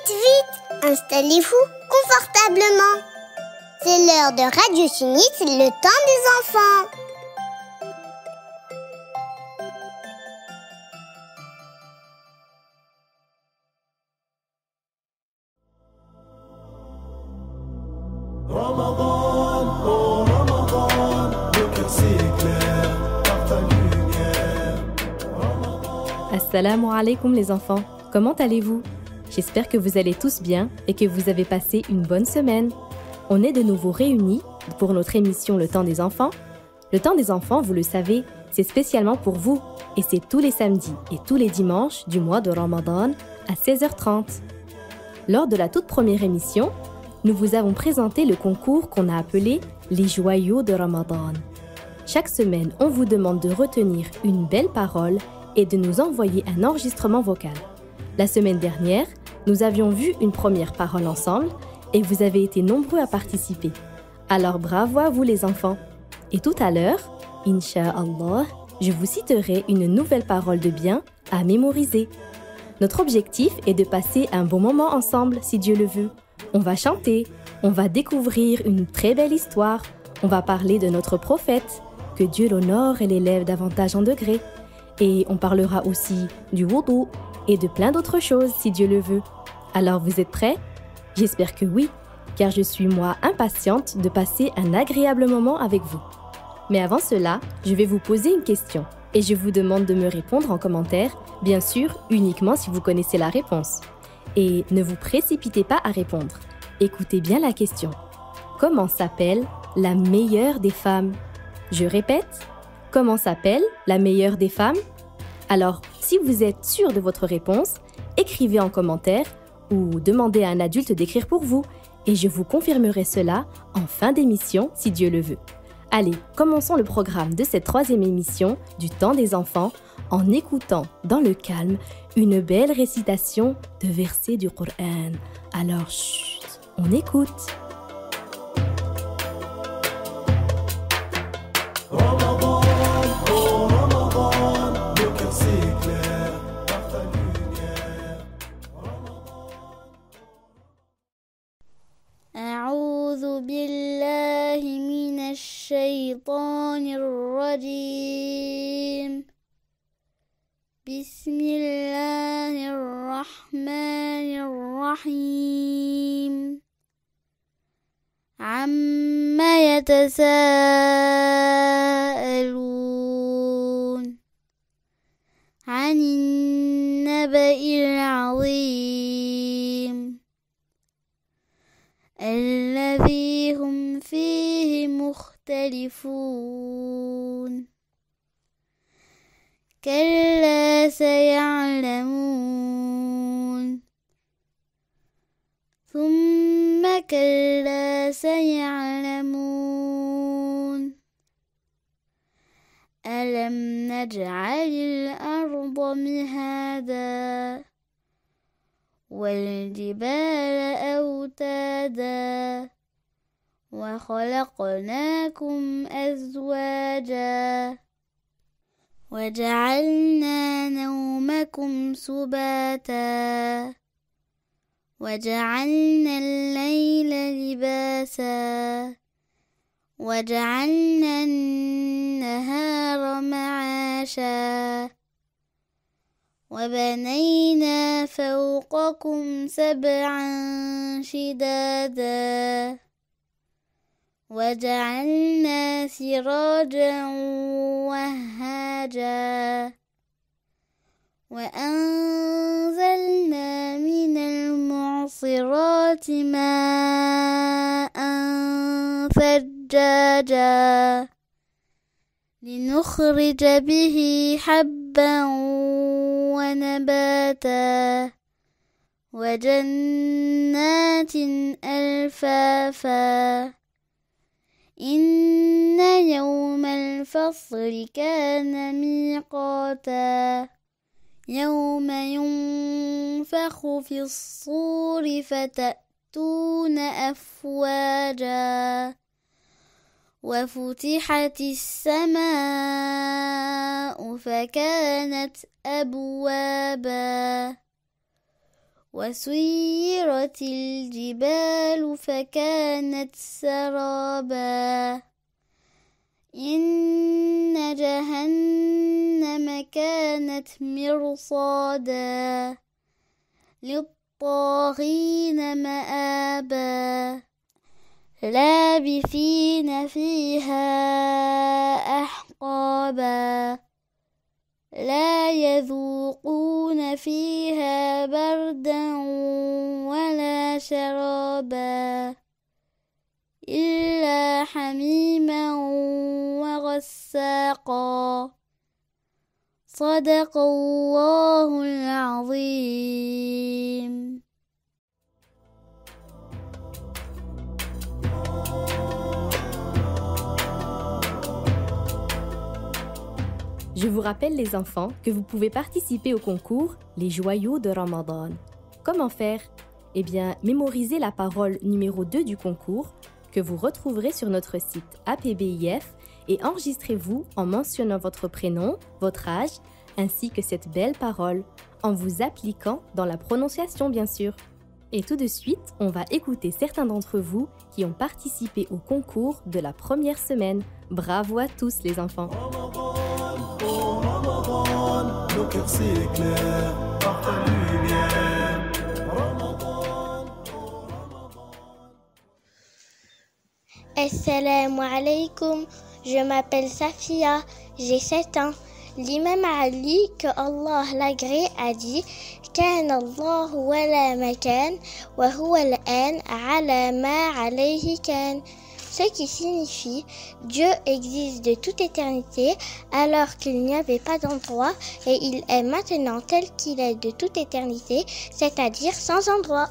Vite, vite, installez-vous confortablement. C'est l'heure de Radio Sunnite, le temps des enfants. Ramadan, oh Ramadan, le cœur s'éclaire par ta lumière. Assalamu alaikum les enfants, comment allez-vous? J'espère que vous allez tous bien et que vous avez passé une bonne semaine. On est de nouveau réunis pour notre émission Le Temps des Enfants. Le Temps des Enfants, vous le savez, c'est spécialement pour vous et c'est tous les samedis et tous les dimanches du mois de Ramadan à 16h30. Lors de la toute première émission, nous vous avons présenté le concours qu'on a appelé les joyaux de Ramadan. Chaque semaine, on vous demande de retenir une belle parole et de nous envoyer un enregistrement vocal. La semaine dernière, nous avions vu une première parole ensemble et vous avez été nombreux à participer. Alors bravo à vous les enfants. Et tout à l'heure, Inch'Allah, je vous citerai une nouvelle parole de bien à mémoriser. Notre objectif est de passer un bon moment ensemble, si Dieu le veut. On va chanter, on va découvrir une très belle histoire, on va parler de notre prophète, que Dieu l'honore et l'élève davantage en degrés. Et on parlera aussi du wudu et de plein d'autres choses, si Dieu le veut. Alors vous êtes prêts? J'espère que oui, car je suis moi impatiente de passer un agréable moment avec vous. Mais avant cela, je vais vous poser une question et je vous demande de me répondre en commentaire, bien sûr uniquement si vous connaissez la réponse. Et ne vous précipitez pas à répondre. Écoutez bien la question. Comment s'appelle la meilleure des femmes? Je répète, comment s'appelle la meilleure des femmes? Alors, si vous êtes sûr de votre réponse, écrivez en commentaire ou demandez à un adulte d'écrire pour vous et je vous confirmerai cela en fin d'émission si Dieu le veut. Allez, commençons le programme de cette troisième émission du Temps des enfants en écoutant dans le calme une belle récitation de versets du Coran. Alors, chut, on écoute. Ramadan, oh Ramadan, le cœur s'éclaire par ta lumière. أعوذ بالله من الشيطان الرجيم بسم الله الرحمن الرحيم عما يتساءلون عن النبأ العظيم الذي هم فيه مختلفون كلا سيعلمون ثم كلا سيعلمون ألم نجعل الأرض مهادا والجبال أوتادا وخلقناكم أزواجا وجعلنا نومكم سباتا وجعلنا الليل لباسا وجعلنا النهار معاشا وبنينا فوقكم سبعا شدادا وجعلنا سراجا وهاجا وأنزلنا من المعصرات ماء ثجاجا لنخرج به حبا ونباتا وجنات ألفافا إن يوم الفصل كان ميقاتا يوم ينفخ في الصور فتأتون أفواجا وفتحت السماء فكانت أبوابا وسيرت الجبال فكانت سرابا إن جهنم كانت مرصادا للطاغين مآبا لابثين فيها أحقابا لا يذوقون فيها بردا ولا شرابا إلا حميما وغساقا صدق الله العظيم. Je vous rappelle les enfants que vous pouvez participer au concours Les joyaux de Ramadan. Comment faire? Eh bien, mémorisez la parole numéro 2 du concours que vous retrouverez sur notre site APBIF et enregistrez-vous en mentionnant votre prénom, votre âge, ainsi que cette belle parole, en vous appliquant dans la prononciation bien sûr. Et tout de suite, on va écouter certains d'entre vous qui ont participé au concours de la première semaine. Bravo à tous les enfants! Nos cœurs s'éclairent par ta lumière. Assalamu alaikum, je m'appelle Safia, j'ai 7 ans. L'imam Ali, que Allah l'agrée, a dit كان الله ولا مكان وهو الآن على ما عليه كان. Ce qui signifie Dieu existe de toute éternité alors qu'il n'y avait pas d'endroit et il est maintenant tel qu'il est de toute éternité, c'est-à-dire sans endroit.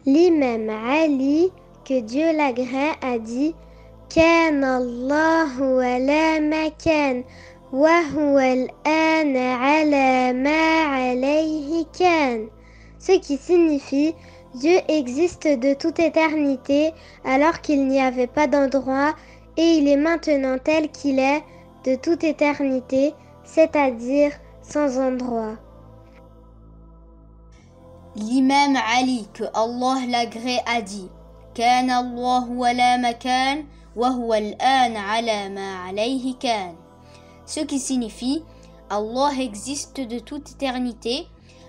L'imam Ali, que Dieu l'agrée, a dit كان الله ولا مكان وهو الآن على ما عليه كان. Ce qui signifie Dieu existe de toute éternité alors qu'il n'y avait pas d'endroit et il est maintenant tel qu'il est de toute éternité, c'est-à-dire sans endroit. L'imam Ali, que Allah l'agrée, a dit كان الله ولا مكان وهو الآن على ما عليه كان. Ce qui signifie Allah existe de toute éternité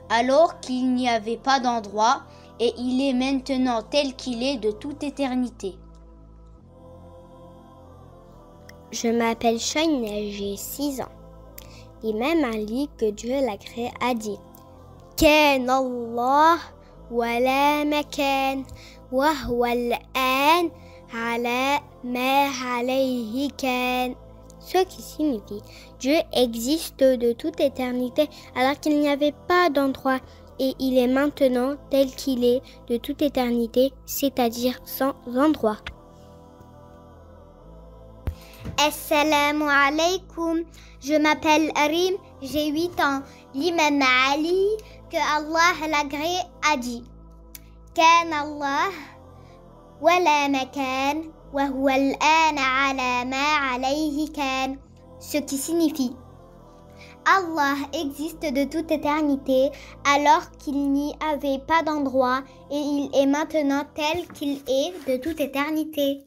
alors qu'il n'y avait pas d'endroit et il est maintenant tel qu'il est de toute éternité. Je m'appelle Shaina, j'ai 6 ans. L'imam Ali, que Dieu l'agrée, a dit كان الله ولا مكان وهو الآن على ما عليه كان. Ce qui signifie Dieu existe de toute éternité alors qu'il n'y avait pas d'endroit et il est maintenant tel qu'il est de toute éternité, c'est-à-dire sans endroit. Assalamu alaikum, je m'appelle Arim, j'ai 8 ans. L'imam Ali, que Allah l'agrée, a dit كان الله ولا مكان وهو الآن على ما عليه كان. Ce qui signifie Allah existe de toute éternité alors qu'il n'y avait pas d'endroit et il est maintenant tel qu'il est de toute éternité.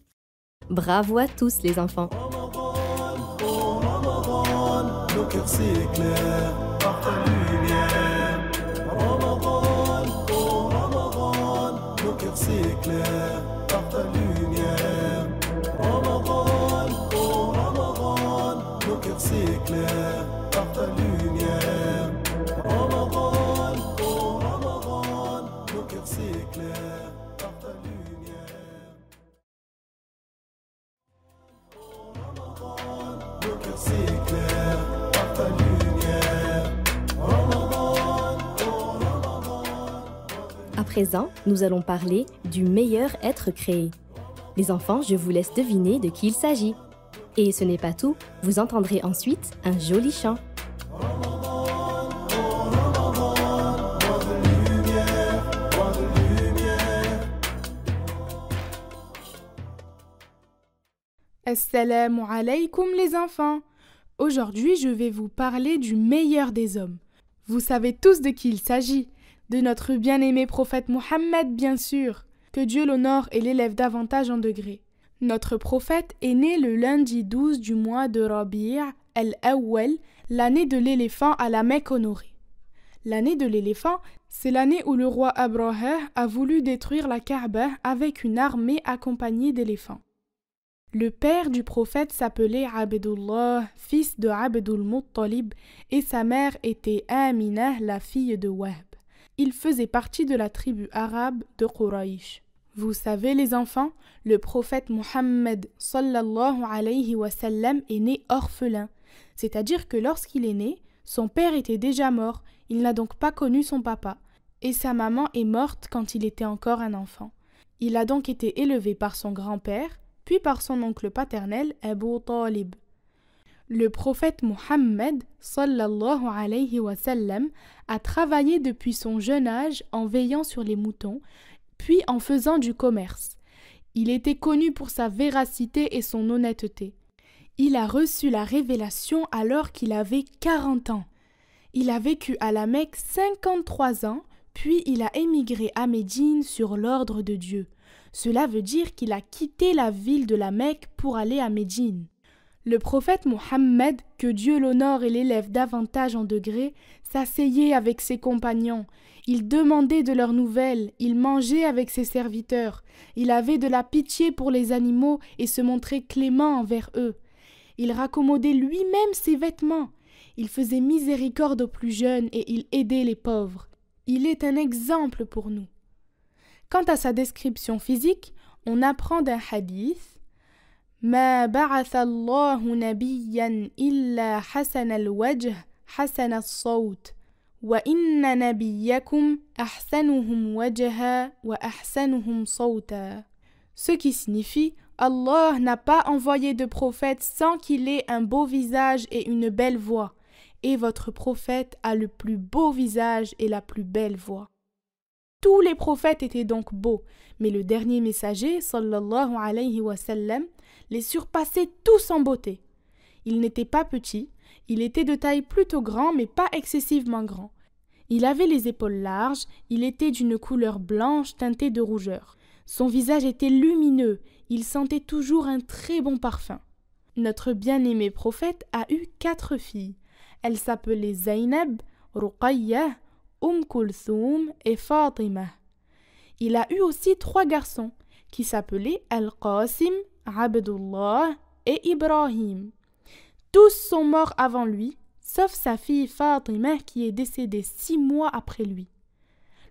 Bravo à tous les enfants! Nos cœurs s'éclairent par ta lumière. Ramadan, oh Ramadan, nos cœurs s'éclairent par ta lumière. Ramadan, oh Ramadan, nos cœurs s'éclairent par ta lumière. Ramadan, oh Ramadan, nos cœurs s'éclairent par ta lumière. Nos cœurs s'éclairent par ta lumière. Ramadan, oh Ramadan. À présent, nous allons parler du meilleur être créé. Les enfants, je vous laisse deviner de qui il s'agit. Et ce n'est pas tout, vous entendrez ensuite un joli chant. Assalamu alaikum les enfants. Aujourd'hui, je vais vous parler du meilleur des hommes. Vous savez tous de qui il s'agit. De notre bien-aimé prophète Mohammed, bien sûr, que Dieu l'honore et l'élève davantage en degrés. Notre prophète est né le lundi 12 du mois de Rabi' al-Awwal, l'année de l'éléphant à la Mecque honorée. L'année de l'éléphant, c'est l'année où le roi Abraha a voulu détruire la Kaaba avec une armée accompagnée d'éléphants. Le père du prophète s'appelait Abdullah, fils de Abdul Muttalib, et sa mère était Amina, la fille de Wahb. Il faisait partie de la tribu arabe de Quraysh. Vous savez les enfants, le prophète Muhammad sallallahu alayhi wa sallam est né orphelin, c'est-à-dire que lorsqu'il est né, son père était déjà mort, il n'a donc pas connu son papa, et sa maman est morte quand il était encore un enfant. Il a donc été élevé par son grand-père, puis par son oncle paternel Abu Talib. Le prophète Muhammad sallallahu alayhi wa sallam a travaillé depuis son jeune âge en veillant sur les moutons, puis en faisant du commerce. Il était connu pour sa véracité et son honnêteté. Il a reçu la révélation alors qu'il avait 40 ans. Il a vécu à la Mecque 53 ans, puis il a émigré à Médine sur l'ordre de Dieu. Cela veut dire qu'il a quitté la ville de la Mecque pour aller à Médine. Le prophète Mohammed, que Dieu l'honore et l'élève davantage en degrés, s'asseyait avec ses compagnons. Il demandait de leurs nouvelles, il mangeait avec ses serviteurs. Il avait de la pitié pour les animaux et se montrait clément envers eux. Il raccommodait lui-même ses vêtements. Il faisait miséricorde aux plus jeunes et il aidait les pauvres. Il est un exemple pour nous. Quant à sa description physique, on apprend d'un hadith ما بعث الله نبيا إلا حسن الوجه حسن الصوت وإن نبيكم أحسنهم وجها وأحسنهم صوتا. Ce qui signifie Allah n'a pas envoyé de prophète sans qu'il ait un beau visage et une belle voix, et votre prophète a le plus beau visage et la plus belle voix. Tous les prophètes étaient donc beaux, mais le dernier messager, sallallahu alayhi wa sallam, les surpassait tous en beauté. Il n'était pas petit, il était de taille plutôt grand mais pas excessivement grand. Il avait les épaules larges, il était d'une couleur blanche teintée de rougeur. Son visage était lumineux, il sentait toujours un très bon parfum. Notre bien-aimé prophète a eu 4 filles. Elles s'appelaient Zaynab, Ruqayya, Kulthum et Fatima. Il a eu aussi 3 garçons qui s'appelaient Al-Qasim, Abdullah et Ibrahim. Tous sont morts avant lui, sauf sa fille Fatima qui est décédée 6 mois après lui.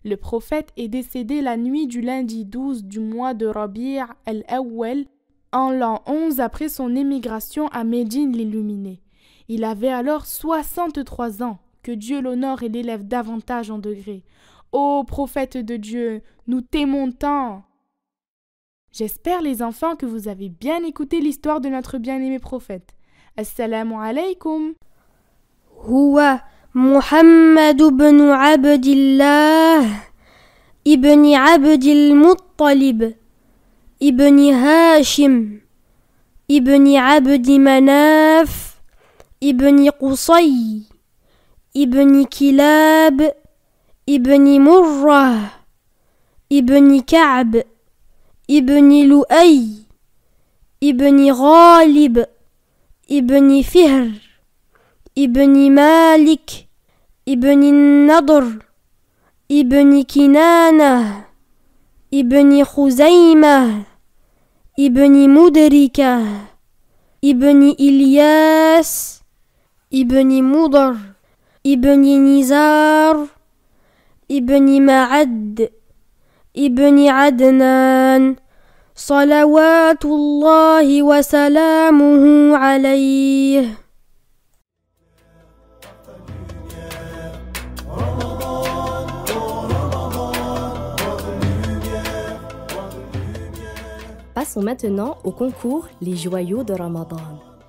Le prophète est décédé la nuit du lundi 12 du mois de Rabi' al-Awwal, en l'an 11 après son émigration à Médine l'illuminée. Il avait alors 63 ans, que Dieu l'honore et l'élève davantage en degrés. Ô prophète de Dieu, nous t'aimons tant. J'espère les enfants que vous avez bien écouté l'histoire de notre bien-aimé prophète. Assalamu alaykum. هو محمد بن عبد الله ابن عبد المطلب ابن هاشم ابن عبد مناف ابن قصي ابن كلاب ابن مرة ابن كعب ابن لؤي ابن غالب ابن فهر ابن مالك ابن النضر ابن كنانة ابن خزيمة ابن مدركة ابن إلياس ابن مضر ابن نزار ابن معد ابن عدنان صلوات الله وسلامه عليه. Passons maintenant au concours Les joyaux de Ramadan.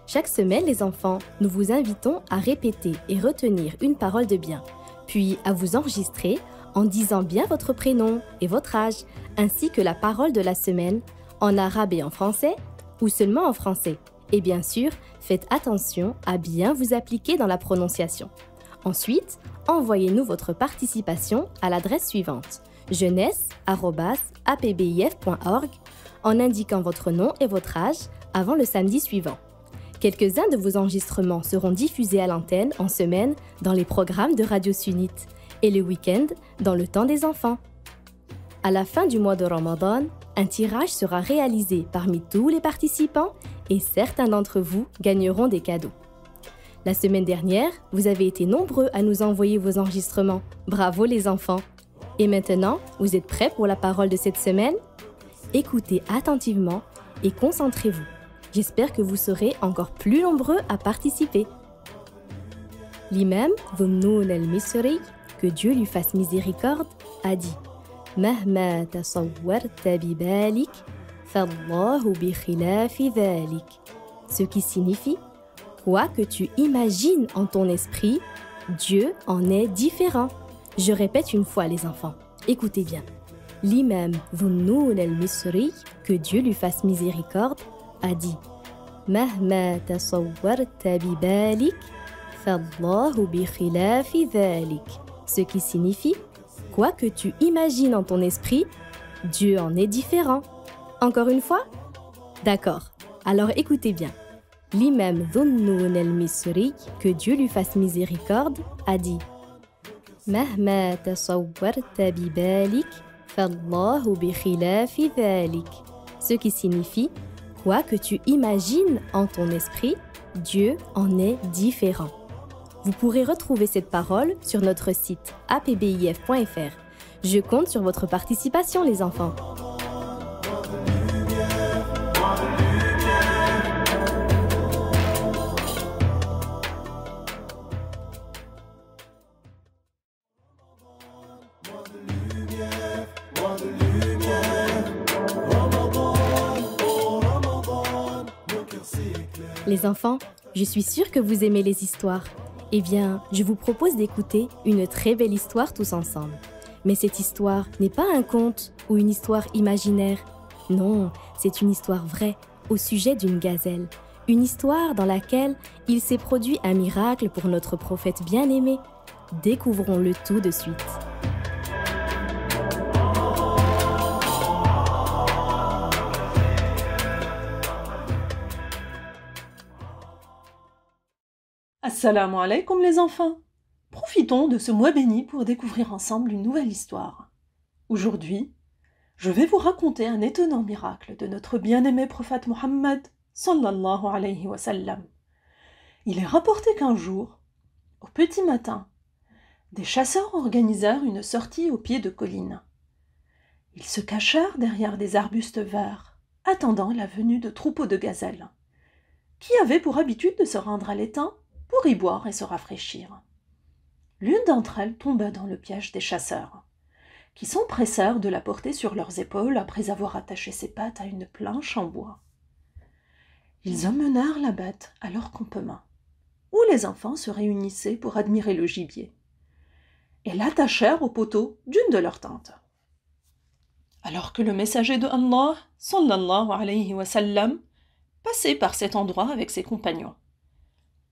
Chaque semaine, les enfants, nous vous invitons à répéter et retenir une parole de bien, puis à vous enregistrer en disant bien votre prénom et votre âge, ainsi que la parole de la semaine, en arabe et en français, ou seulement en français. Et bien sûr, faites attention à bien vous appliquer dans la prononciation. Ensuite, envoyez-nous votre participation à l'adresse suivante jeunesse@apbif.org en indiquant votre nom et votre âge avant le samedi suivant. Quelques-uns de vos enregistrements seront diffusés à l'antenne en semaine dans les programmes de Radio Sunnite et le week-end dans le temps des enfants. À la fin du mois de Ramadan, un tirage sera réalisé parmi tous les participants et certains d'entre vous gagneront des cadeaux. La semaine dernière, vous avez été nombreux à nous envoyer vos enregistrements. Bravo les enfants! Et maintenant, vous êtes prêts pour la parole de cette semaine? Écoutez attentivement et concentrez-vous. J'espère que vous serez encore plus nombreux à participer. L'imam Dhunnoun al-Misri, que Dieu lui fasse miséricorde, a dit « Mahma tasawwarta bibalik, fallahu bi khilafi dhalik » ce qui signifie « Quoi que tu imagines en ton esprit, Dieu en est différent ». Je répète une fois les enfants, écoutez bien. L'imam Dhunnoun al-Misri, que Dieu lui fasse miséricorde, a dit Mahma tasawwarta bibalik, fallahu bi khilafi dhalik. Ce qui signifie quoi que tu imagines en ton esprit, Dieu en est différent. Encore une fois? D'accord. Alors écoutez bien. L'imam Dhunnoun al-Misri, que Dieu lui fasse miséricorde, a dit Mahma tasawwarta bibalik, fallahu bi khilafi dhalik. Ce qui signifie quoi que tu imagines en ton esprit, Dieu en est différent. Vous pourrez retrouver cette parole sur notre site apbif.fr. Je compte sur votre participation, les enfants. Les enfants, je suis sûre que vous aimez les histoires. Eh bien, je vous propose d'écouter une très belle histoire tous ensemble. Mais cette histoire n'est pas un conte ou une histoire imaginaire. Non, c'est une histoire vraie au sujet d'une gazelle. Une histoire dans laquelle il s'est produit un miracle pour notre prophète bien-aimé. Découvrons le tout de suite. Assalamu alaikum les enfants. Profitons de ce mois béni pour découvrir ensemble une nouvelle histoire. Aujourd'hui, je vais vous raconter un étonnant miracle de notre bien-aimé prophète Muhammad sallallahu alayhi wa sallam. Il est rapporté qu'un jour, au petit matin, des chasseurs organisèrent une sortie au pied de collines. Ils se cachèrent derrière des arbustes verts, attendant la venue de troupeaux de gazelles, qui avaient pour habitude de se rendre à l'étang pour y boire et se rafraîchir. L'une d'entre elles tomba dans le piège des chasseurs, qui s'empressèrent de la porter sur leurs épaules après avoir attaché ses pattes à une planche en bois. Ils emmenèrent la bête à leur campement, où les enfants se réunissaient pour admirer le gibier, et l'attachèrent au poteau d'une de leurs tentes. Alors que le messager de Allah, sallallahu alayhi wa sallam, passait par cet endroit avec ses compagnons,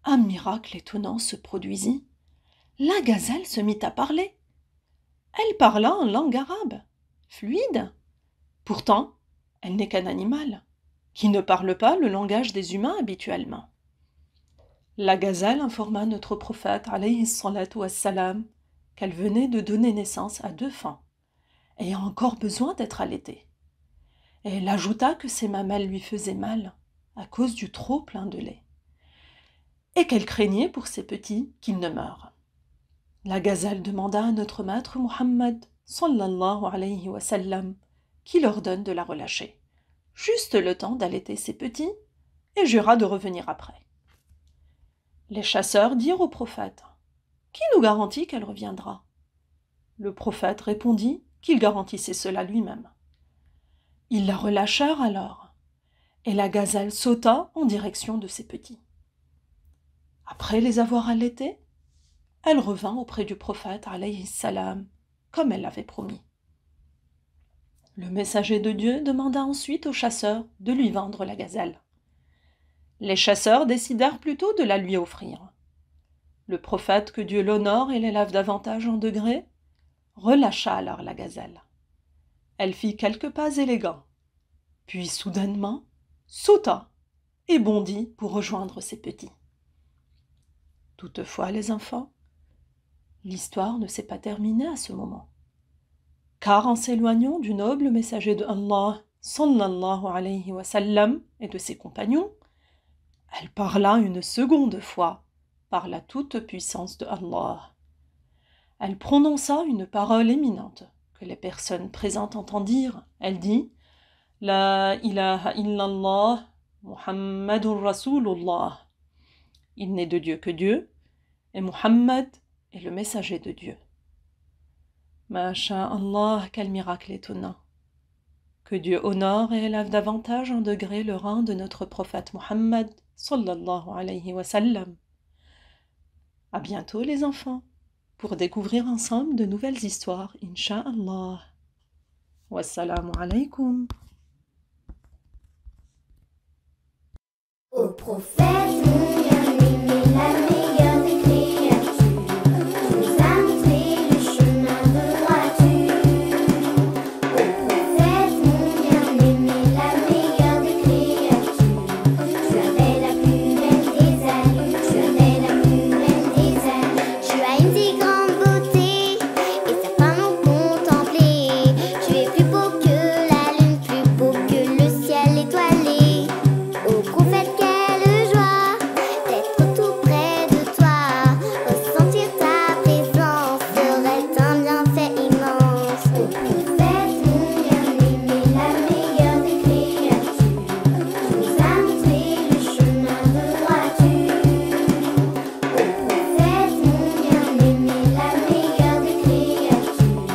un miracle étonnant se produisit. La gazelle se mit à parler. Elle parla en langue arabe, fluide. Pourtant, elle n'est qu'un animal, qui ne parle pas le langage des humains habituellement. La gazelle informa notre prophète, alayhi salatu wassalam, qu'elle venait de donner naissance à 2 enfants, ayant encore besoin d'être allaitée. Et elle ajouta que ses mamelles lui faisaient mal, à cause du trop plein de lait, et qu'elle craignait pour ses petits qu'ils ne meurent. La gazelle demanda à notre maître Muhammad, sallallahu alayhi wa sallam, qu'il ordonne de la relâcher, juste le temps d'allaiter ses petits, et jura de revenir après. Les chasseurs dirent au prophète, « Qui nous garantit qu'elle reviendra ?» Le prophète répondit qu'il garantissait cela lui-même. Ils la relâchèrent alors, et la gazelle sauta en direction de ses petits. Après les avoir allaités, elle revint auprès du prophète, alayhi salam, comme elle l'avait promis. Le messager de Dieu demanda ensuite aux chasseurs de lui vendre la gazelle. Les chasseurs décidèrent plutôt de la lui offrir. Le prophète, que Dieu l'honore et l'élève davantage en degrés, relâcha alors la gazelle. Elle fit quelques pas élégants, puis soudainement sauta et bondit pour rejoindre ses petits. Toutefois, les enfants, l'histoire ne s'est pas terminée à ce moment. Car en s'éloignant du noble messager de Allah, sallallahu alayhi wa sallam, et de ses compagnons, elle parla une seconde fois par la toute-puissance de Allah. Elle prononça une parole éminente que les personnes présentes entendirent. Elle dit « La ilaha illallah, Muhammadur Rasulullah » Il n'est de Dieu que Dieu, et Muhammad est le messager de Dieu. Masha'Allah, quel miracle étonnant! Que Dieu honore et élève davantage en degré le rang de notre prophète Muhammad, sallallahu alayhi wa sallam. À bientôt les enfants, pour découvrir ensemble de nouvelles histoires, Inch'Allah. Wassalamu alaykum. Au prophète, mon bien-aimé, la meilleure des créatures, tu nous as montré le chemin de droiture. Au prophète, mon bien-aimé, la meilleure des créatures, tu avais la plus belle des allures, tu avais la plus belle des allures. Tu as une si grande beauté et certains l'ont contemplé. Tu es plus beau que la lune, plus beau que le ciel étoilé. Ô prophète, quelle joie d'être tout près de toi. Ressentir ta présence serait un bienfait immense. Au prophète, mon bien-aimé, la meilleure des créatures, tu nous as montré le chemin de droiture. Au prophète, mon bien-aimé, la meilleure des créatures,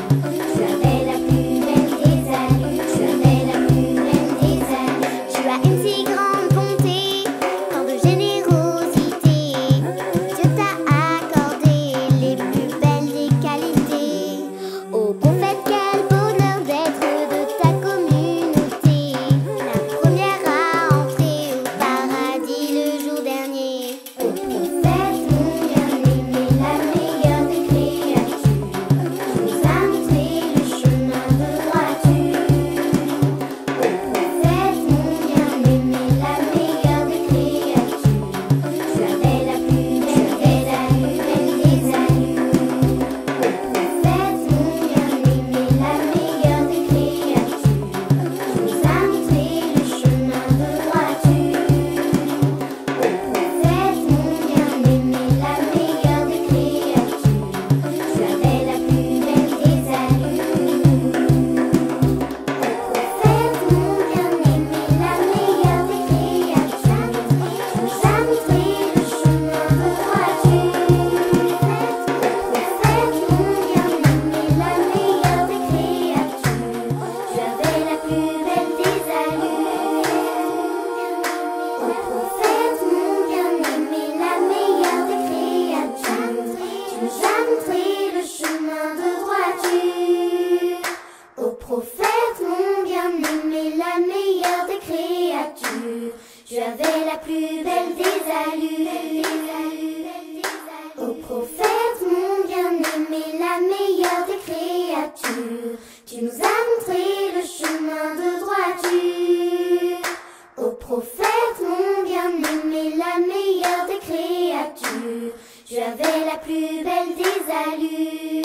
tu avais la plus belle des allures, tu avais la plus belle des allures. Tu as une si grande bonté, tant de générosité. Dieu t'a accordé les plus belles des qualités. Ô prophète, quel bonheur d'être de ta communauté, la première à entrer au paradis le jour dernier. Au prophète, mon bien-aimé, la meilleure des créatures, tu nous as montré le chemin de droiture. Au prophète, mon bien-aimé, la meilleure des créatures, tu avais la plus belle des allures. Au prophète, mon bien-aimé, la meilleure des créatures, tu nous as montré le chemin de droiture. Au prophète, mon bien-aimé, la meilleure des créatures, tu avais la plus belle des allures. Au prophète, mon bien-aimé, la meilleure des créatures, tu nous as montré le chemin de droiture. Au prophète, mon bien-aimé, la meilleure des créatures, tu avais la plus belle des allures. Au prophète, mon bien-aimé, la meilleure des créatures, tu nous as montré le chemin de droiture. Au prophète, mon bien-aimé, la meilleure des créatures, tu avais la plus belle des allures. Au prophète, mon bien-aimé, la meilleure des créatures, tu nous as montré le chemin de droiture. Au prophète, mon bien-aimé, la meilleure des créatures, tu avais la plus belle des allures.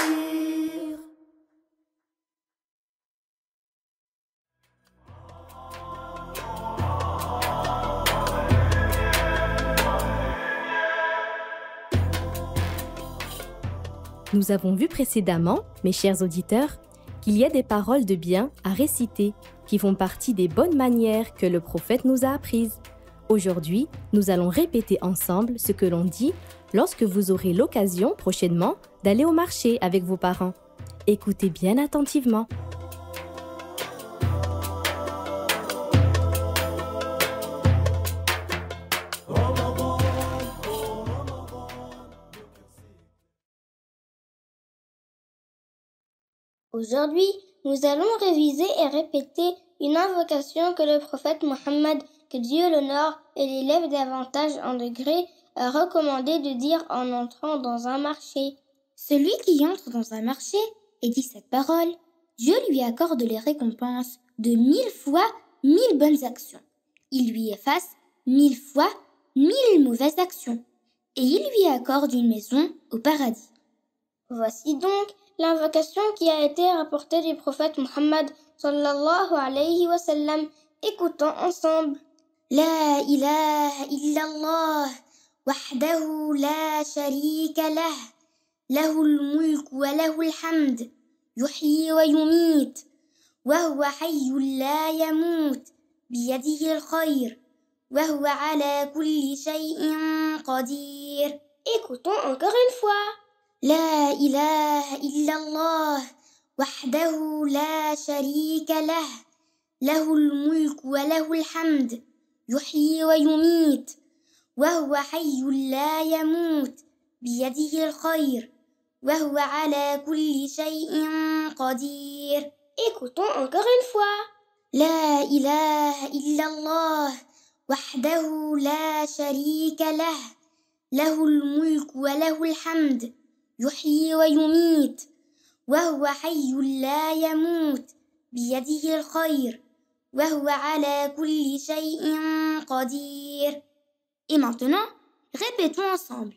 Nous avons vu précédemment, mes chers auditeurs, qu'il y a des paroles de bien à réciter qui font partie des bonnes manières que le prophète nous a apprises. Aujourd'hui, nous allons répéter ensemble ce que l'on dit lorsque vous aurez l'occasion prochainement d'aller au marché avec vos parents. Écoutez bien attentivement. Aujourd'hui, nous allons réviser et répéter une invocation que le prophète Mohammed, que Dieu l'honore et l'élève davantage en degrés, a recommandé de dire en entrant dans un marché. Celui qui entre dans un marché et dit cette parole, Dieu lui accorde les récompenses de 1000 fois 1000 bonnes actions. Il lui efface 1000 fois 1000 mauvaises actions. Et il lui accorde une maison au paradis. Voici donc l'invocation qui a été rapportée du prophète Muhammad sallallahu alayhi wa sallam. Écoutons ensemble. La ilaha illallah, wahdahu la sharika lah, lahul mulk wa lahul hamd, yuhyi wa yumit, wa huwa hayyun la yamut, biyadihi al-khayr, wa huwa ala kulli shay'in qadir. Écoutons encore une fois. La ilaha illallah, wahdahu la sharika lah, lahul mulk wa lahul hamd, yuhyi wa yumit, wa huwa hayyun la yamut, biyadihi al-khayr, wa huwa ala kulli shay'in qadir. Écoutons encore une fois. La ilaha illallah, wahdahu la sharika lah, lahul mulk wa lahul hamd, yuhyi wa yumit, wa huwa hayyun la yamut, biyadihi al-khayr, wa huwa ala kulli shay'in qadir. Et maintenant, répétons ensemble.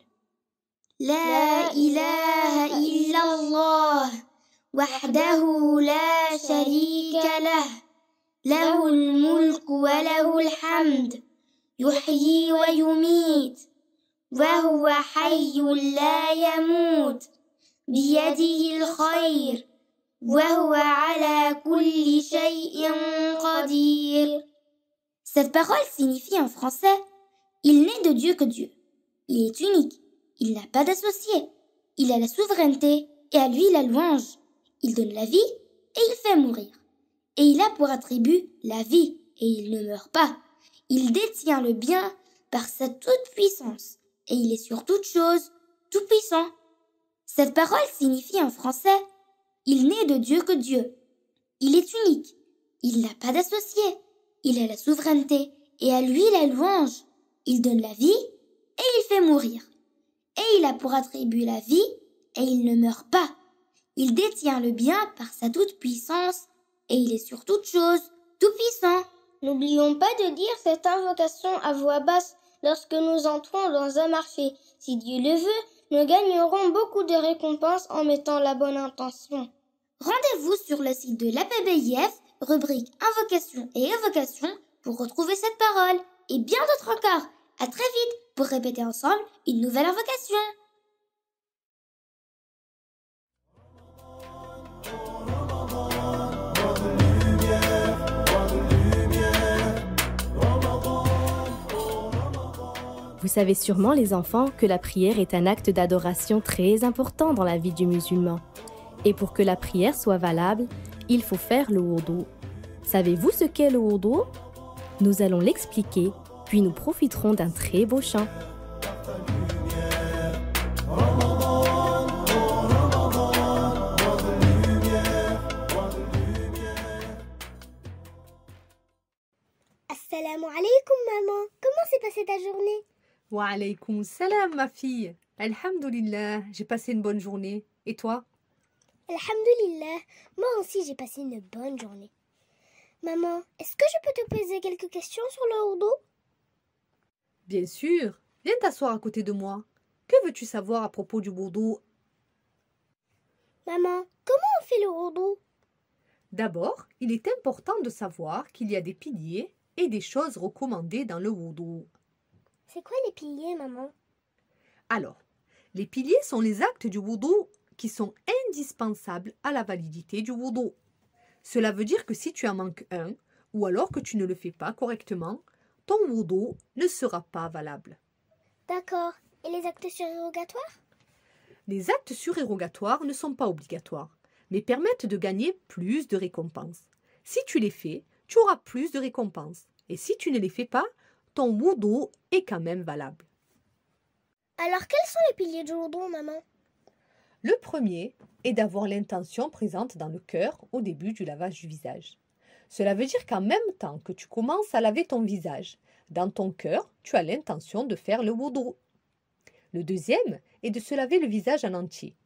La ilaha illallah, wahdahu la sharika lah, lahul mulk wa lahul hamd, yuhyi wa yumit, wa huwa hayyun la yamut, biyadihi al-khayr, wa huwa ala kulli shay'in qadir. Cette parole signifie en français: il n'est de Dieu que Dieu. Il est unique. Il n'a pas d'associé. Il a la souveraineté et à lui la louange. Il donne la vie et il fait mourir. Et il a pour attribut la vie et il ne meurt pas. Il détient le bien par sa toute-puissance et il est sur toute chose tout-puissant. Cette parole signifie en français: il n'est de Dieu que Dieu. Il est unique. Il n'a pas d'associé. Il a la souveraineté et à lui la louange. Il donne la vie et il fait mourir. Et il a pour attribut la vie et il ne meurt pas. Il détient le bien par sa toute-puissance et il est sur toute chose tout-puissant. N'oublions pas de dire cette invocation à voix basse lorsque nous entrons dans un marché. Si Dieu le veut, nous gagnerons beaucoup de récompenses en mettant la bonne intention. Rendez-vous sur le site de l'APBIF, rubrique Invocation et Évocation, pour retrouver cette parole et bien d'autres encore. À très vite pour répéter ensemble une nouvelle invocation. Vous savez sûrement, les enfants, que la prière est un acte d'adoration très important dans la vie du musulman. Et pour que la prière soit valable, il faut faire le wudu. Savez-vous ce qu'est le wudu? Nous allons l'expliquer, puis nous profiterons d'un très beau chant. Assalamu alaikum, maman. Comment s'est passée ta journée? Wa alaykoum salam, ma fille. Alhamdulillah, j'ai passé une bonne journée. Et toi? Alhamdulillah. Moi aussi, j'ai passé une bonne journée. Maman, est-ce que je peux te poser quelques questions sur le wudu? Bien sûr. Viens t'asseoir à côté de moi. Que veux-tu savoir à propos du wudu? Maman, comment on fait le wudu? D'abord, il est important de savoir qu'il y a des piliers et des choses recommandées dans le wudu. C'est quoi les piliers, maman? Alors, les piliers sont les actes du wudu qui sont indispensables à la validité du wudu. Cela veut dire que si tu en manques un, ou alors que tu ne le fais pas correctement, ton wudu ne sera pas valable. D'accord. Et les actes surérogatoires? Les actes surérogatoires ne sont pas obligatoires, mais permettent de gagner plus de récompenses. Si tu les fais, tu auras plus de récompenses. Et si tu ne les fais pas, ton wudu est quand même valable. Alors, quels sont les piliers du wudu, maman? Le premier est d'avoir l'intention présente dans le cœur au début du lavage du visage. Cela veut dire qu'en même temps que tu commences à laver ton visage, dans ton cœur, tu as l'intention de faire le wudu. Le deuxième est de se laver le visage en entier,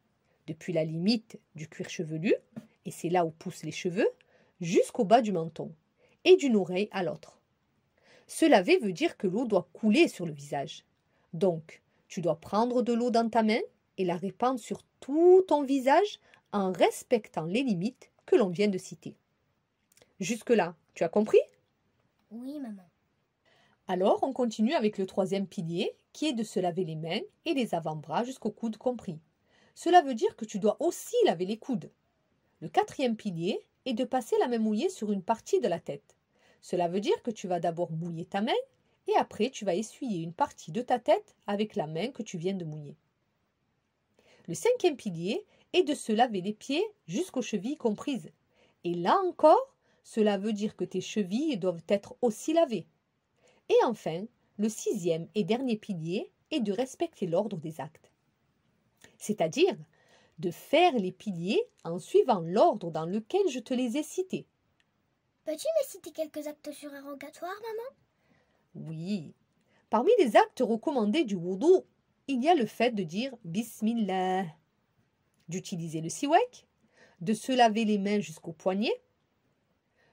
depuis la limite du cuir chevelu, et c'est là où poussent les cheveux, jusqu'au bas du menton, et d'une oreille à l'autre. Se laver veut dire que l'eau doit couler sur le visage. Donc, tu dois prendre de l'eau dans ta main et la répandre sur tout ton visage en respectant les limites que l'on vient de citer. Jusque-là, tu as compris? Oui, maman. Alors, on continue avec le troisième pilier, qui est de se laver les mains et les avant-bras jusqu'aux coudes compris. Cela veut dire que tu dois aussi laver les coudes. Le quatrième pilier est de passer la main mouillée sur une partie de la tête. Cela veut dire que tu vas d'abord mouiller ta main et après tu vas essuyer une partie de ta tête avec la main que tu viens de mouiller. Le cinquième pilier est de se laver les pieds jusqu'aux chevilles comprises. Et là encore, cela veut dire que tes chevilles doivent être aussi lavées. Et enfin, le sixième et dernier pilier est de respecter l'ordre des actes. C'est-à-dire de faire les piliers en suivant l'ordre dans lequel je te les ai cités. Peux-tu me citer quelques actes surérogatoires, maman? Oui. Parmi les actes recommandés du wudu, il y a le fait de dire Bismillah, d'utiliser le siwak, de se laver les mains jusqu'au poignet,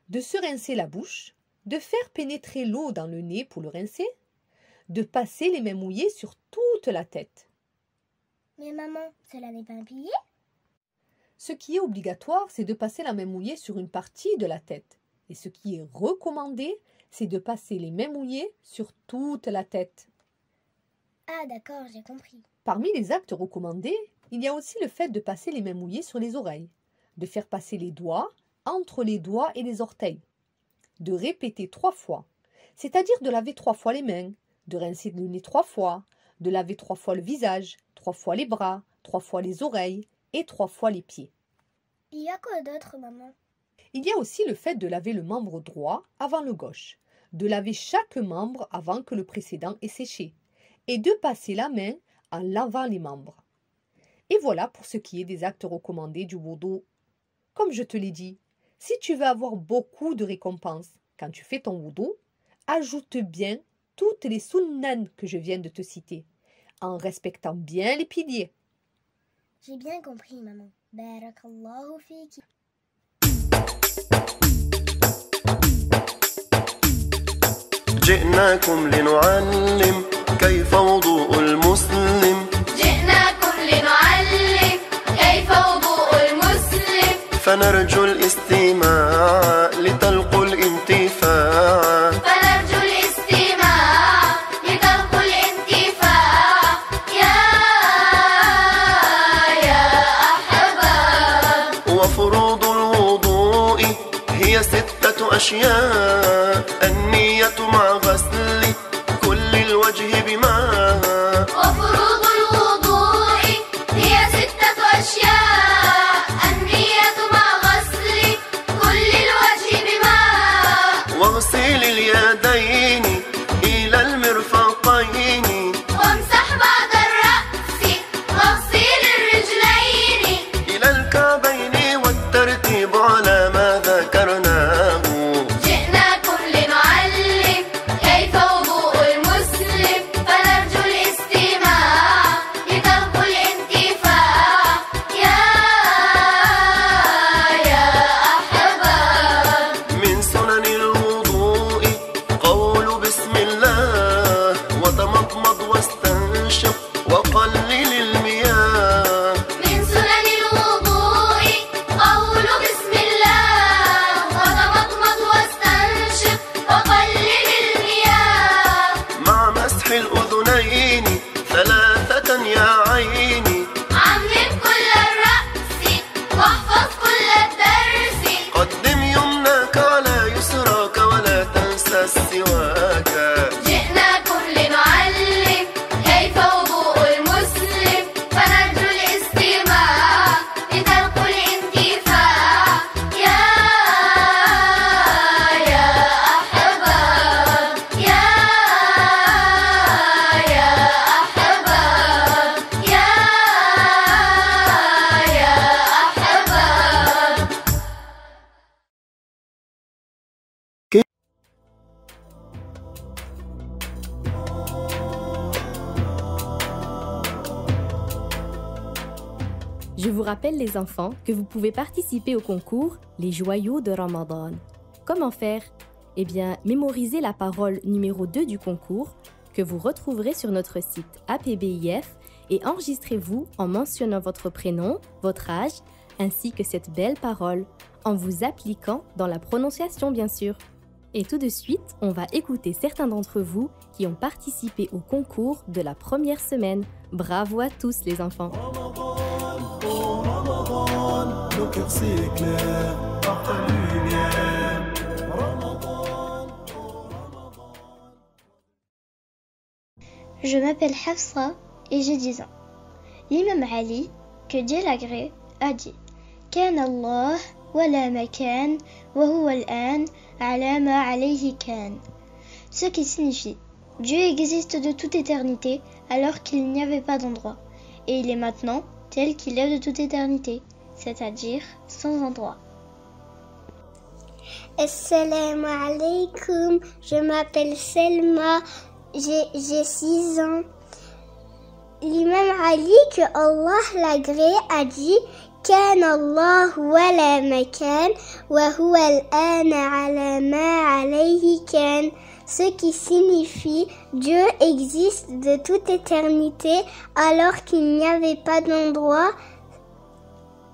de se rincer la bouche, de faire pénétrer l'eau dans le nez pour le rincer, de passer les mains mouillées sur toute la tête. Mais maman, cela n'est pas un pilier? Ce qui est obligatoire, c'est de passer la main mouillée sur une partie de la tête. Et ce qui est recommandé, c'est de passer les mains mouillées sur toute la tête. Ah d'accord, j'ai compris. Parmi les actes recommandés, il y a aussi le fait de passer les mains mouillées sur les oreilles, de faire passer les doigts entre les doigts et les orteils, de répéter 3 fois, c'est-à-dire de laver 3 fois les mains, de rincer le nez 3 fois, de laver 3 fois le visage, 3 fois les bras, 3 fois les oreilles et 3 fois les pieds. Il y a quoi d'autre, maman? Il y a aussi le fait de laver le membre droit avant le gauche, de laver chaque membre avant que le précédent ait séché, et de passer la main en lavant les membres. Et voilà pour ce qui est des actes recommandés du wudu. Comme je te l'ai dit, si tu veux avoir beaucoup de récompenses quand tu fais ton wudu, ajoute bien toutes les sunnan que je viens de te citer, en respectant bien les piliers. J'ai bien compris, maman. Barakallahu fiki. جئناكم لنعلم كيف وضوء المسلم جئناكم لنعلم كيف وضوء المسلم فنرجو الاستماع لتلقوا الانتفاع فنرجو الاستماع لتلقوا الانتفاع يا أحباب. وفروض الوضوء هي 6 أشياء النية مع غسل كل الوجه بماء وفروض الوضوء هي 6 أشياء النية مع غسل كل الوجه بماء واغسل اليدين إلى المرفقين وامسح بعد الرأس واغسل الرجلين إلى الكعبين والترتيب على ما ذكرناه. جئناكم لنعلم كيف وضوء المسلم فنرجو vous rappelle les enfants que vous pouvez participer au concours Les joyaux de Ramadan. Comment faire? Eh bien, mémorisez la parole numéro 2 du concours que vous retrouverez sur notre site APBIF et enregistrez-vous en mentionnant votre prénom, votre âge, ainsi que cette belle parole, en vous appliquant dans la prononciation bien sûr. Et tout de suite, on va écouter certains d'entre vous qui ont participé au concours de la première semaine. Bravo à tous les enfants! Nos cœurs s'éclairent par ta lumière. Je m'appelle Hafsa et j'ai 10 ans. L'imam Ali, que Dieu l'agrée, a dit كان الله ولا مكان وهو الآن على ما عليه كان. Ce qui signifie Dieu existe de toute éternité alors qu'il n'y avait pas d'endroit, et il est maintenant tel qu'il est de toute éternité, c'est-à-dire sans endroit. Assalamu alaikum, je m'appelle Selma, j'ai 6 ans. L'imam Ali, que Allah l'agrée, a dit كان الله ولا مكان وهو الآن على ما عليه كان. Ce qui signifie Dieu existe de toute éternité alors qu'il n'y avait pas d'endroit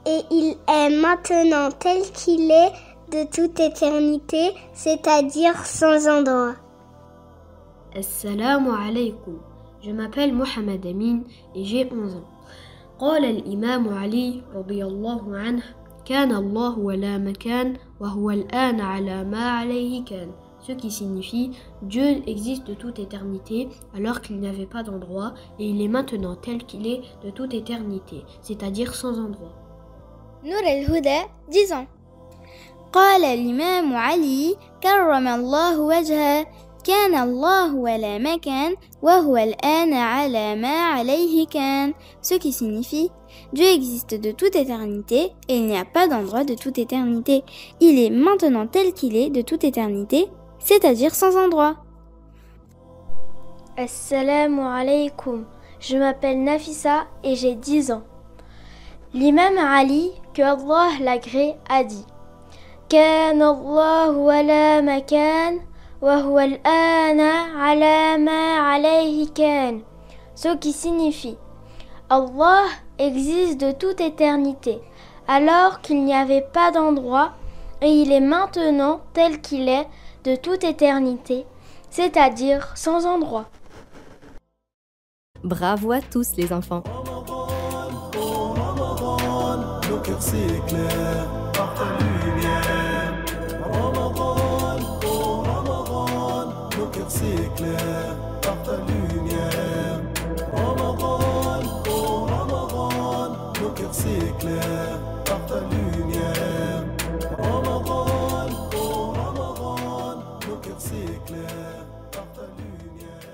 et il est maintenant tel qu'il est de toute éternité, c'est-à-dire sans endroit. Assalamu alaikum. Je m'appelle Mohamed Amin et j'ai 11 ans. قال الإمام علي رضي الله عنه كان الله ولا مكان وهو الآن على ما عليه كان. Ce qui signifie Dieu existe de toute éternité alors qu'il n'y avait pas d'endroit et il est maintenant tel qu'il est de toute éternité, c'est-à-dire sans endroit. Nour el-Huda, 10 ans. قال الإمام علي كرم الله وجهه كان الله ولا مكان وهو الآن على ما عليه كان. Ce qui signifie Dieu existe de toute éternité et il n'y a pas d'endroit de toute éternité. Il est maintenant tel qu'il est de toute éternité, c'est-à-dire sans endroit. Assalamu alaikum. Je m'appelle Nafisa et j'ai 10 ans. L'imam Ali, que Allah l'agrée, a dit كان الله ولا مكان وهو الآن على ما عليه كان. Ce qui signifie Allah existe de toute éternité alors qu'il n'y avait pas d'endroit et il est maintenant tel qu'il est de toute éternité, c'est-à-dire sans endroit. Bravo à tous les enfants! Nos cœurs s'éclairent par ta lumière. Ramadan, oh Ramadan, nos cœurs s'éclairent par ta lumière. Ramadan, oh Ramadan, nos cœurs s'éclairent par ta lumière. Ramadan, oh Ramadan, nos cœurs s'éclairent par ta lumière.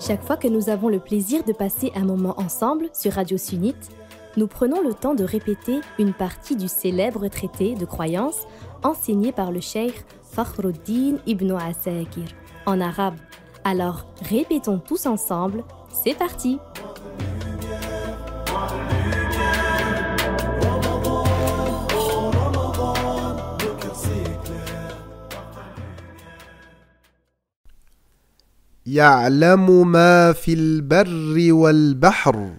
Chaque fois que nous avons le plaisir de passer un moment ensemble sur Radio Sunnite, nous prenons le temps de répéter une partie du célèbre traité de croyance enseigné par le cheikh Fakhruddin ibn Asakir en arabe. Alors, répétons tous ensemble, c'est parti! يعلم ما في البر والبحر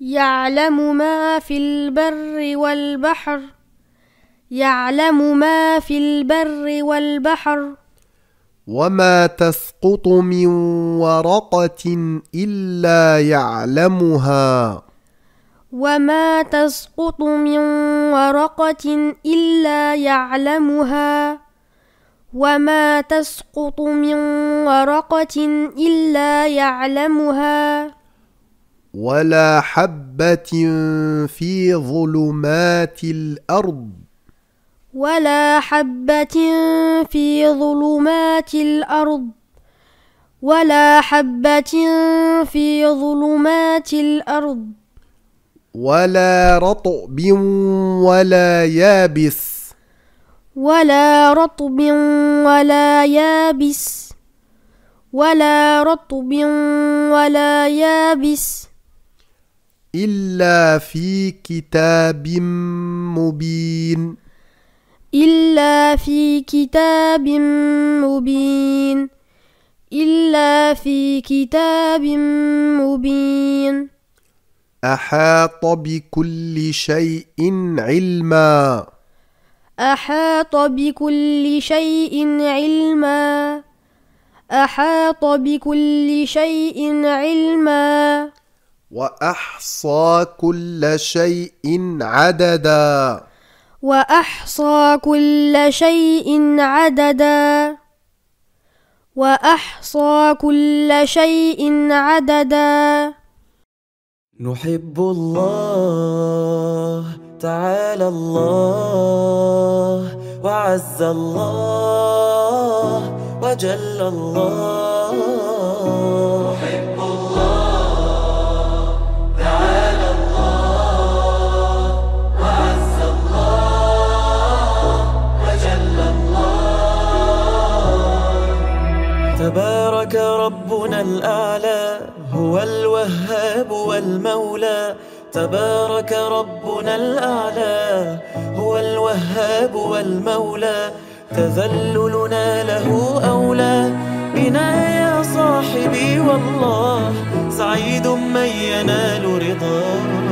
يعلم ما في البر والبحر يعلم ما في البر والبحر وما تسقط من ورقة إلا يعلمها وما تسقط من ورقة إلا يعلمها وما تسقط من ورقة إلا يعلمها ولا حبة في ظلمات الأرض ولا حبة في ظلمات الأرض ولا حبة في ظلمات الأرض ولا رطب ولا يابس ولا رطب ولا يابس ولا رطب ولا يابس إلا في كتاب مبين إلا في كتاب مبين إلا في كتاب مبين أحاط بكل شيء علما أحاط بكل شيء علما أحاط بكل شيء علما وأحصى كل شيء عددا وأحصى كل شيء عددا وأحصى كل شيء عددا نحب الله تعالى الله وعز الله وجل الله نحب الله تعالى الله وعز الله وجل الله تبارك ربنا الأعلى هو الوهاب والمولى تبارك ربنا الأعلى هو الوهاب والمولى تذللنا له أولى بنا يا صاحبي والله سعيد من ينال رضاه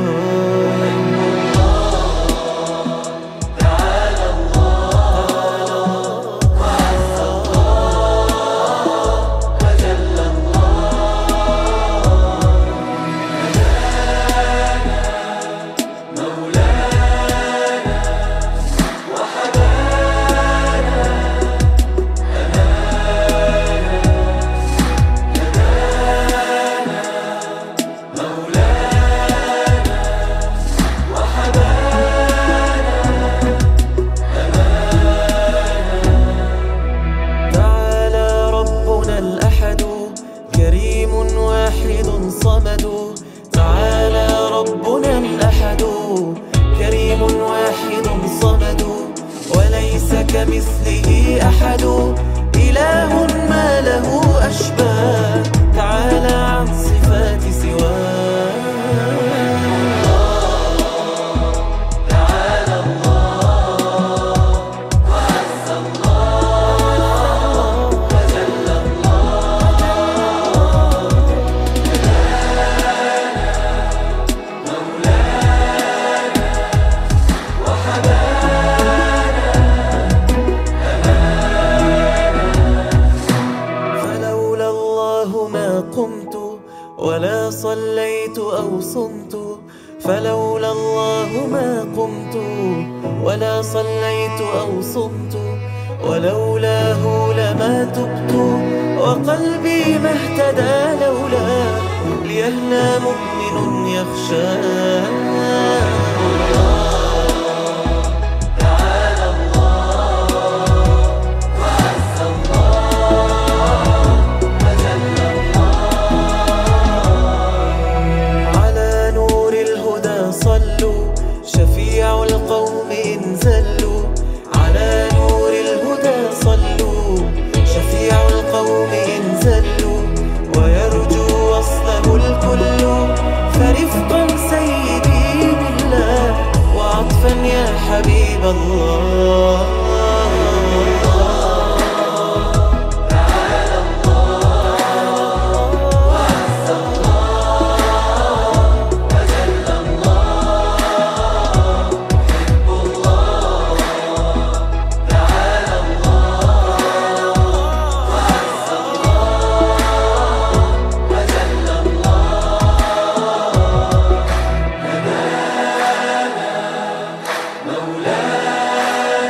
كمثله أحد إله ما له أشباه تعالى عن صفات سواه تعالى الله وعز الله وجل الله مولانا وحبانا قمت ولا صليت أو صمت فلولا الله ما قمت ولا صليت أو صمت ولولاه لما تبت وقلبي ما اهتدى لولاه ليهنى مؤمن يخشاه شفيع القوم إن زلوا على نور الهدى صلوا شفيع القوم إن زلوا ويرجو وصله الكل فرفقا سيدي بالله وعطفا يا حبيب الله مولانا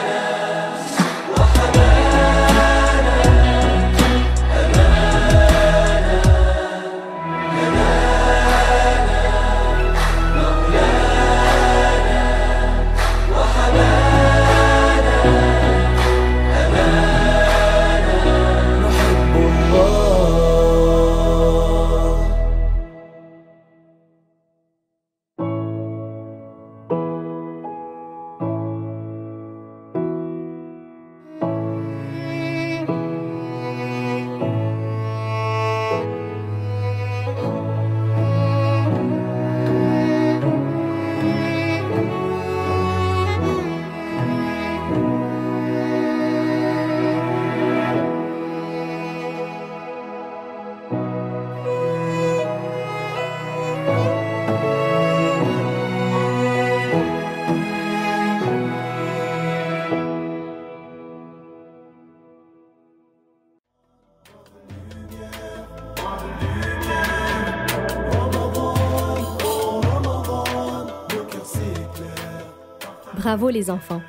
Bravo les enfants.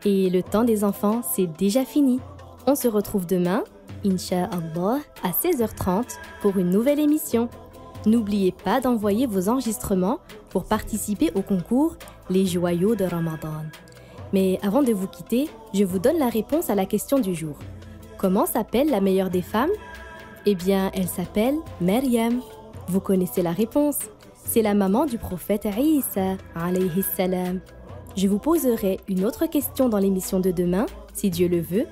Et le temps des enfants, c'est déjà fini. On se retrouve demain, Inch'Allah, à 16h30 pour une nouvelle émission. N'oubliez pas d'envoyer vos enregistrements pour participer au concours Les Joyaux de Ramadan. Mais avant de vous quitter, je vous donne la réponse à la question du jour. Comment s'appelle la meilleure des femmes? Eh bien, elle s'appelle Maryam. Vous connaissez la réponse. C'est la maman du prophète Isa, alayhi salam. Je vous poserai une autre question dans l'émission de demain, si Dieu le veut.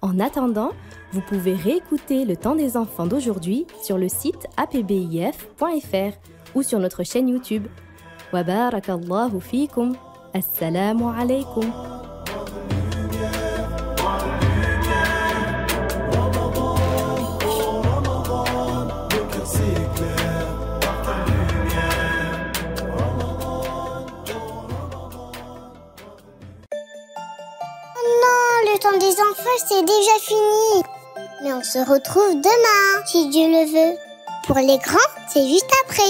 En attendant, vous pouvez réécouter le temps des enfants d'aujourd'hui sur le site apbif.fr ou sur notre chaîne YouTube. Wa barakallahu fikum. Assalamu alaikum. Le temps des enfants, c'est déjà fini. Mais on se retrouve demain, si Dieu le veut. Pour les grands, c'est juste après.